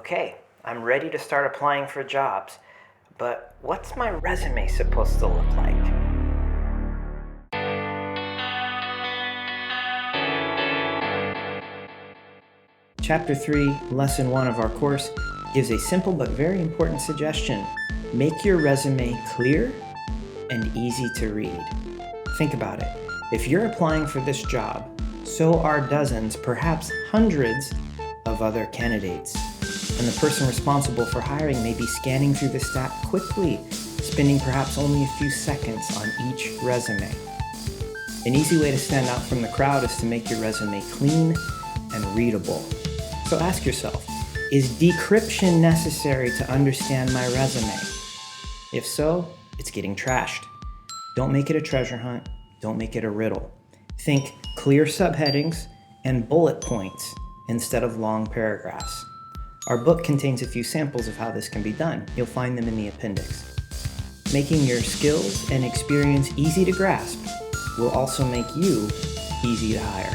Okay, I'm ready to start applying for jobs, but what's my resume supposed to look like? Chapter 3, Lesson 1 of our course gives a simple but very important suggestion. Make your resume clear and easy to read. Think about it. If you're applying for this job, so are dozens, perhaps hundreds of other candidates. And the person responsible for hiring may be scanning through the stack quickly, spending perhaps only a few seconds on each resume. An easy way to stand out from the crowd is to make your resume clean and readable. So ask yourself, is decryption necessary to understand my resume? If so, it's getting trashed. Don't make it a treasure hunt. Don't make it a riddle. Think clear subheadings and bullet points instead of long paragraphs. Our book contains a few samples of how this can be done. You'll find them in the appendix. Making your skills and experience easy to grasp will also make you easy to hire.